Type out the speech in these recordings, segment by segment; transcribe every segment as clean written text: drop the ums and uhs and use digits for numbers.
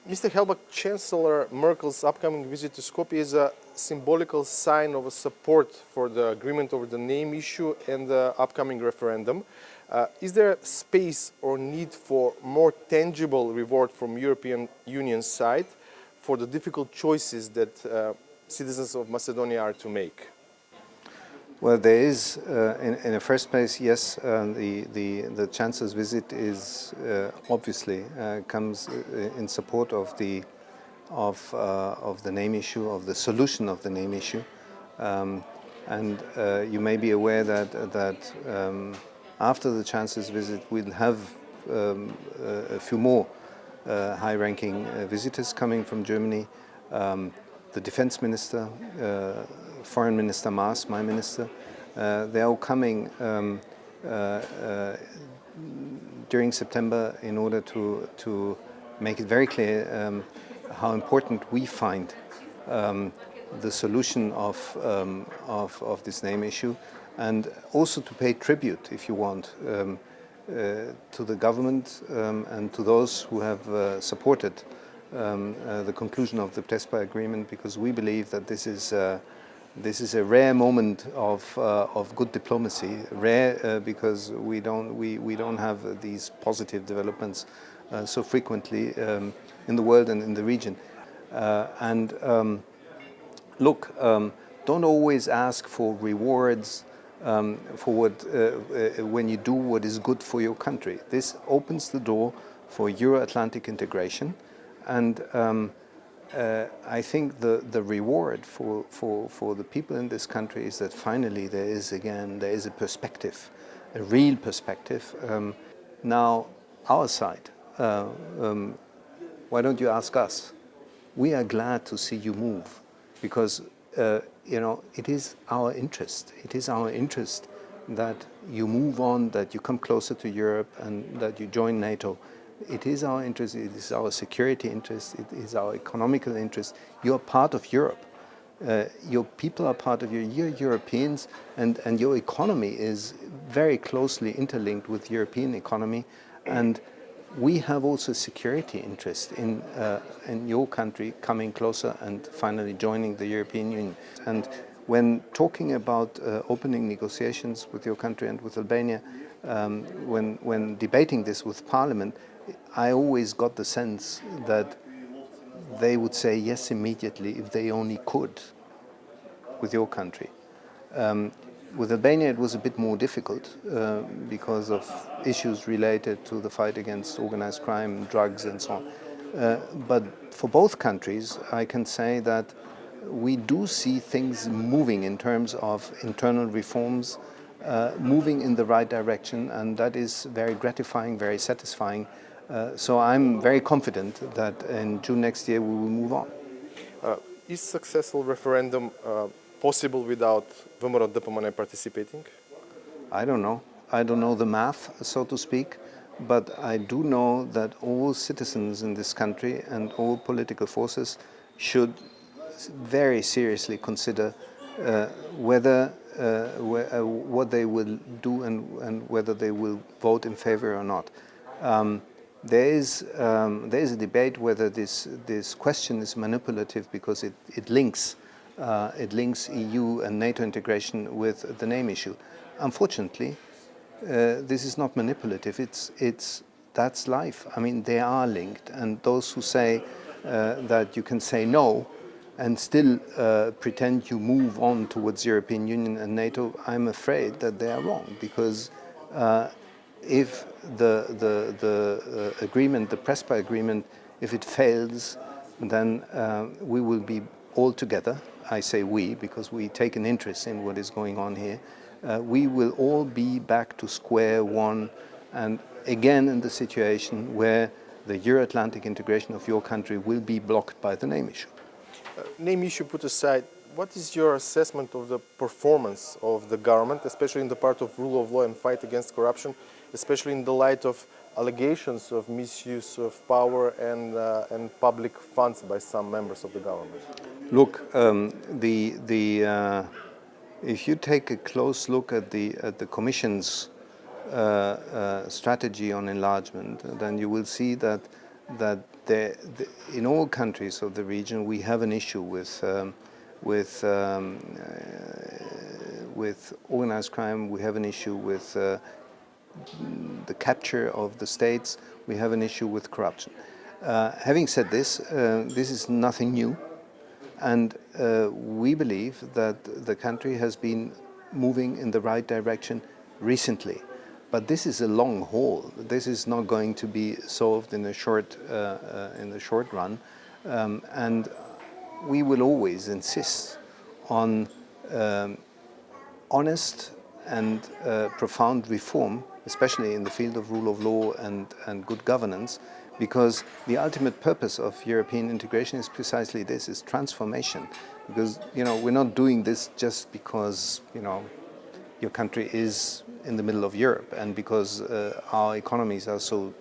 Mr. Hellbach, Chancellor Merkel's upcoming visit to Skopje is a symbolical sign of a support for the agreement over the name issue and the upcoming referendum. Is there space or need for more tangible reward from European Union's side for the difficult choices that citizens of Macedonia are to make? Well, there is, in the first place, yes, the Chancellor's visit is obviously comes in support of the name issue, of the solution of the name issue, and you may be aware that after the Chancellor's visit, we'll have a few more high-ranking visitors coming from Germany. The Defense Minister, Foreign Minister Maas, my minister, they are all coming during September in order to make it very clear how important we find the solution of this name issue, and also to pay tribute, if you want, to the government and to those who have supported the conclusion of the Prespa agreement, because we believe that this is a rare moment of good diplomacy. Rare because we don't have these positive developments so frequently in the world and in the region. Look, don't always ask for rewards for when you do what is good for your country. This opens the door for Euro-Atlantic integration. And I think the reward for the people in this country is that finally there is a perspective, a real perspective. Now, our side, why don't you ask us? We are glad to see you move, because it is our interest. It is our interest that you move on, that you come closer to Europe, and that you join NATO. It is our interest, it is our security interest, it is our economical interest. You are part of Europe. Your people are part of Europe. You're Europeans, and your economy is very closely interlinked with European economy. And we have also security interest in your country coming closer and finally joining the European Union. And when talking about opening negotiations with your country and with Albania, when debating this with Parliament, I always got the sense that they would say yes immediately if they only could with your country. With Albania it was a bit more difficult because of issues related to the fight against organized crime, drugs and so on. But for both countries I can say that we do see things moving in terms of internal reforms, moving in the right direction, and that is very gratifying, very satisfying. So I'm very confident that in June next year we will move on. Is successful referendum possible without ВМРО ДПМН participating? I don't know. I don't know the math, so to speak, but I do know that all citizens in this country and all political forces should very seriously consider whether what they will do and whether they will vote in favor or not. There is a debate whether this question is manipulative because it links EU and NATO integration with the name issue. Unfortunately, this is not manipulative. That's life. I mean, they are linked, and those who say that you can say no and still pretend you move on towards European Union and NATO, I'm afraid that they are wrong, because if the agreement, the Prespa agreement, if it fails, then we will be all together. I say we because we take an interest in what is going on here. We will all be back to square one, and again in the situation where the Euro-Atlantic integration of your country will be blocked by the name issue. Name issue put aside, what is your assessment of the performance of the government, especially in the part of rule of law and fight against corruption, especially in the light of allegations of misuse of power and public funds by some members of the government? Look, if you take a close look at the Commission's strategy on enlargement, then you will see that in all countries of the region we have an issue with organized crime, we have an issue with the capture of the states, we have an issue with corruption. Having said this, this is nothing new, and we believe that the country has been moving in the right direction recently. But this is a long haul. This is not going to be solved in the short run, and we will always insist on honest and profound reform, especially in the field of rule of law and good governance, because the ultimate purpose of European integration is precisely this: is transformation. Because we're not doing this just because your country is in the middle of Europe and because our economies are so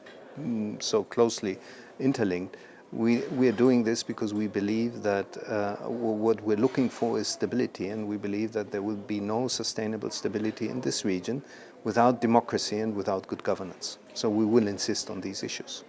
closely interlinked. We are doing this because we believe that what we're looking for is stability, and we believe that there will be no sustainable stability in this region without democracy and without good governance. So we will insist on these issues.